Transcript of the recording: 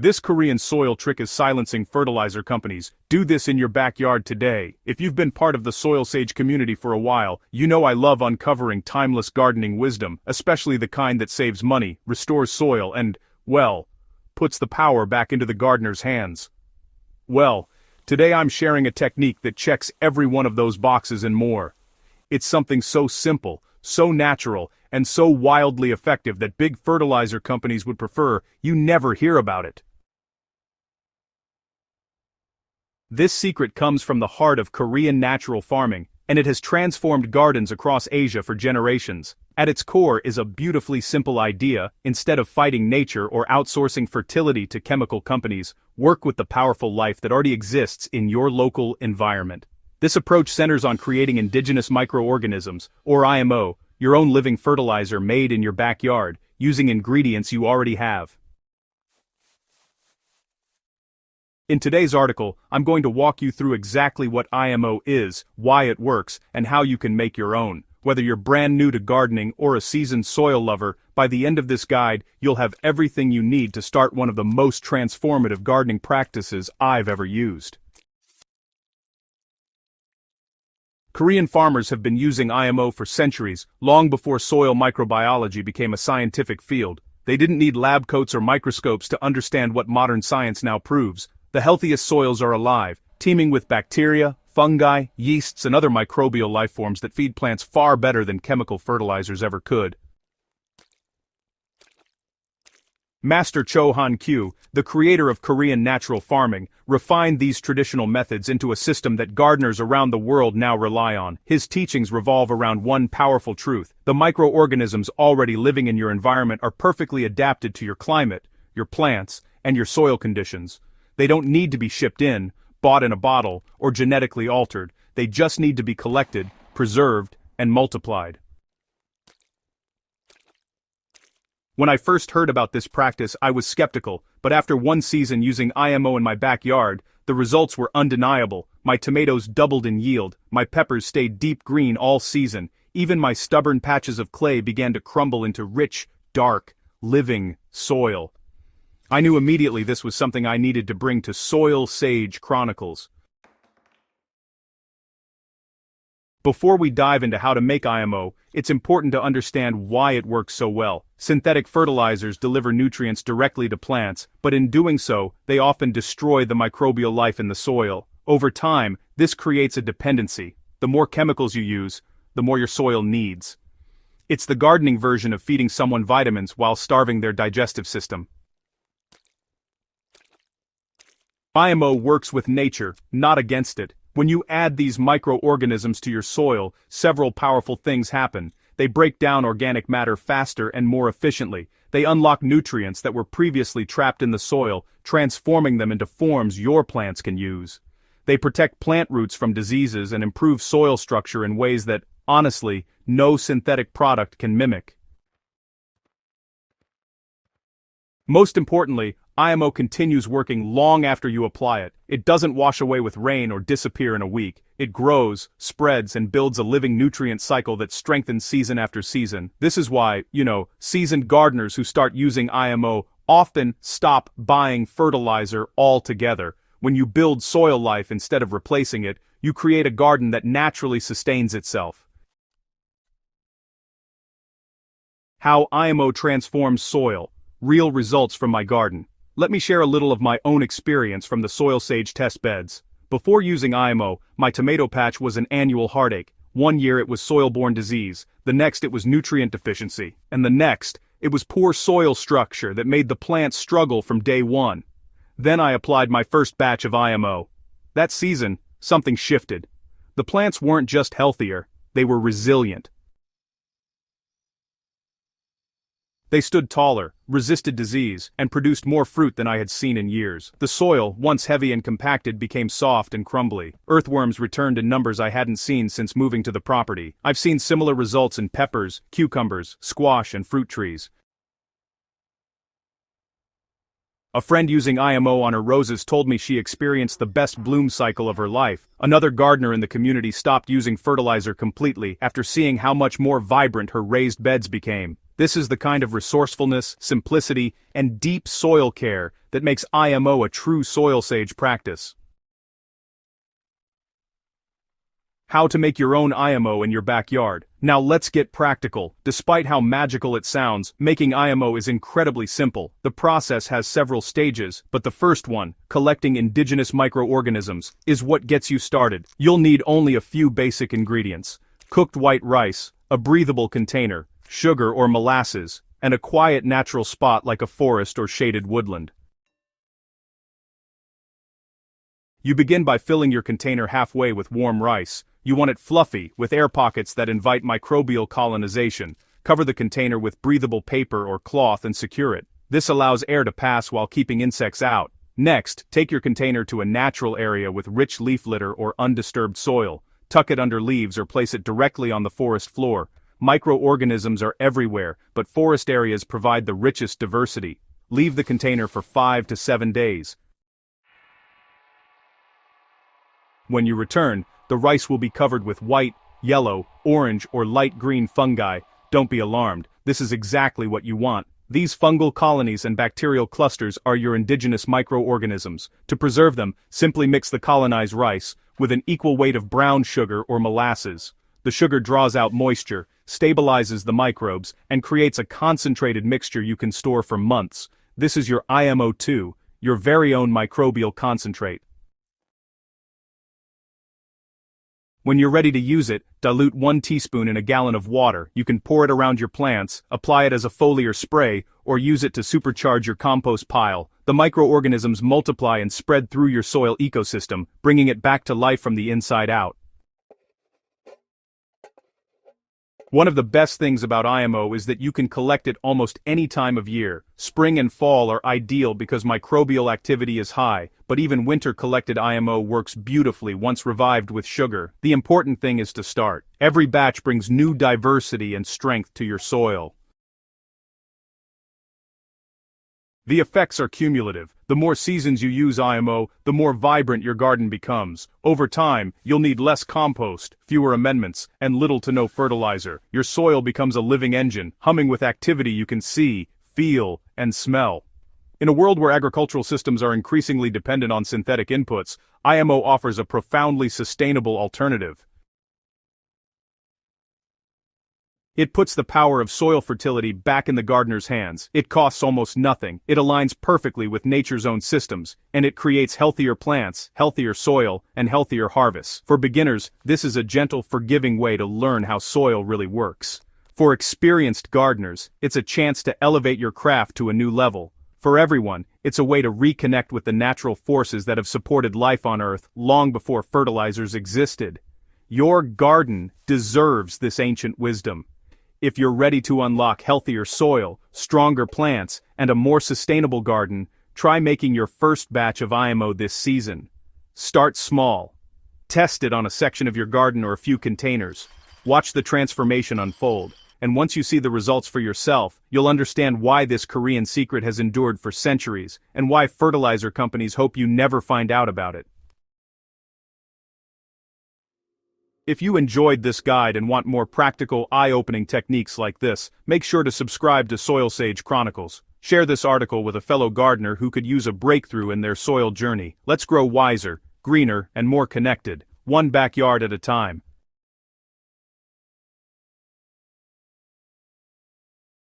This Korean soil trick is silencing fertilizer companies. Do this in your backyard today. If you've been part of the SoilSage community for a while, you know I love uncovering timeless gardening wisdom, especially the kind that saves money, restores soil and, well, puts the power back into the gardener's hands. Well, today I'm sharing a technique that checks every one of those boxes and more. It's something so simple, so natural, and so wildly effective that big fertilizer companies would prefer you never hear about it. This secret comes from the heart of Korean natural farming, and it has transformed gardens across Asia for generations. At its core is a beautifully simple idea: instead of fighting nature or outsourcing fertility to chemical companies, work with the powerful life that already exists in your local environment. This approach centers on creating indigenous microorganisms, or IMO, your own living fertilizer made in your backyard, using ingredients you already have. In today's article, I'm going to walk you through exactly what IMO is, why it works, and how you can make your own. Whether you're brand new to gardening or a seasoned soil lover, by the end of this guide, you'll have everything you need to start one of the most transformative gardening practices I've ever used. Korean farmers have been using IMO for centuries, long before soil microbiology became a scientific field. They didn't need lab coats or microscopes to understand what modern science now proves. The healthiest soils are alive, teeming with bacteria, fungi, yeasts, and other microbial life forms that feed plants far better than chemical fertilizers ever could. Master Cho Han-kyu, the creator of Korean natural farming, refined these traditional methods into a system that gardeners around the world now rely on. His teachings revolve around one powerful truth: the microorganisms already living in your environment are perfectly adapted to your climate, your plants, and your soil conditions. They don't need to be shipped in, bought in a bottle, or genetically altered. They just need to be collected, preserved, and multiplied. When I first heard about this practice, I was skeptical, but after one season using IMO in my backyard, the results were undeniable. My tomatoes doubled in yield, my peppers stayed deep green all season, even my stubborn patches of clay began to crumble into rich, dark, living soil. I knew immediately this was something I needed to bring to SoilSage Chronicles. Before we dive into how to make IMO, it's important to understand why it works so well. Synthetic fertilizers deliver nutrients directly to plants, but in doing so, they often destroy the microbial life in the soil. Over time, this creates a dependency. The more chemicals you use, the more your soil needs. It's the gardening version of feeding someone vitamins while starving their digestive system. IMO works with nature, not against it. When you add these microorganisms to your soil, several powerful things happen. They break down organic matter faster and more efficiently. They unlock nutrients that were previously trapped in the soil, transforming them into forms your plants can use. They protect plant roots from diseases and improve soil structure in ways that, honestly, no synthetic product can mimic. Most importantly, IMO continues working long after you apply it. It doesn't wash away with rain or disappear in a week. It grows, spreads, and builds a living nutrient cycle that strengthens season after season. This is why, seasoned gardeners who start using IMO often stop buying fertilizer altogether. When you build soil life instead of replacing it, you create a garden that naturally sustains itself. How IMO transforms soil. Real results from my garden. Let me share a little of my own experience from the SoilSage test beds. Before using IMO, my tomato patch was an annual heartache. One year it was soil-borne disease, the next it was nutrient deficiency, and the next, it was poor soil structure that made the plants struggle from day one. Then I applied my first batch of IMO. That season, something shifted. The plants weren't just healthier, they were resilient. They stood taller, resisted disease, and produced more fruit than I had seen in years. The soil, once heavy and compacted, became soft and crumbly. Earthworms returned in numbers I hadn't seen since moving to the property. I've seen similar results in peppers, cucumbers, squash, and fruit trees. A friend using IMO on her roses told me she experienced the best bloom cycle of her life. Another gardener in the community stopped using fertilizer completely after seeing how much more vibrant her raised beds became. This is the kind of resourcefulness, simplicity, and deep soil care that makes IMO a true SoilSage practice. How to make your own IMO in your backyard. Now let's get practical. Despite how magical it sounds, making IMO is incredibly simple. The process has several stages, but the first one, collecting indigenous microorganisms, is what gets you started. You'll need only a few basic ingredients: cooked white rice, a breathable container, sugar or molasses, and a quiet natural spot like a forest or shaded woodland. You begin by filling your container halfway with warm rice. You want it fluffy, with air pockets that invite microbial colonization. Cover the container with breathable paper or cloth and secure it. This allows air to pass while keeping insects out. Next, take your container to a natural area with rich leaf litter or undisturbed soil. Tuck it under leaves or place it directly on the forest floor. Microorganisms are everywhere, but forest areas provide the richest diversity. Leave the container for 5 to 7 days. When you return, the rice will be covered with white, yellow, orange, or light green fungi. Don't be alarmed, this is exactly what you want. These fungal colonies and bacterial clusters are your indigenous microorganisms. To preserve them, simply mix the colonized rice with an equal weight of brown sugar or molasses. The sugar draws out moisture, stabilizes the microbes, and creates a concentrated mixture you can store for months. This is your IMO2, your very own microbial concentrate. When you're ready to use it, dilute 1 teaspoon in a gallon of water. You can pour it around your plants, apply it as a foliar spray, or use it to supercharge your compost pile. The microorganisms multiply and spread through your soil ecosystem, bringing it back to life from the inside out. One of the best things about IMO is that you can collect it almost any time of year. Spring and fall are ideal because microbial activity is high, but even winter-collected IMO works beautifully once revived with sugar. The important thing is to start. Every batch brings new diversity and strength to your soil. The effects are cumulative. The more seasons you use IMO, the more vibrant your garden becomes. Over time, you'll need less compost, fewer amendments, and little to no fertilizer. Your soil becomes a living engine, humming with activity you can see, feel, and smell. In a world where agricultural systems are increasingly dependent on synthetic inputs, IMO offers a profoundly sustainable alternative. It puts the power of soil fertility back in the gardener's hands. It costs almost nothing, it aligns perfectly with nature's own systems, and it creates healthier plants, healthier soil, and healthier harvests. For beginners, this is a gentle, forgiving way to learn how soil really works. For experienced gardeners, it's a chance to elevate your craft to a new level. For everyone, it's a way to reconnect with the natural forces that have supported life on Earth long before fertilizers existed. Your garden deserves this ancient wisdom. If you're ready to unlock healthier soil, stronger plants, and a more sustainable garden, try making your first batch of IMO this season. Start small. Test it on a section of your garden or a few containers. Watch the transformation unfold, and once you see the results for yourself, you'll understand why this Korean secret has endured for centuries, and why fertilizer companies hope you never find out about it. If you enjoyed this guide and want more practical, eye-opening techniques like this, make sure to subscribe to SoilSage Chronicles. Share this article with a fellow gardener who could use a breakthrough in their soil journey. Let's grow wiser, greener, and more connected, one backyard at a time.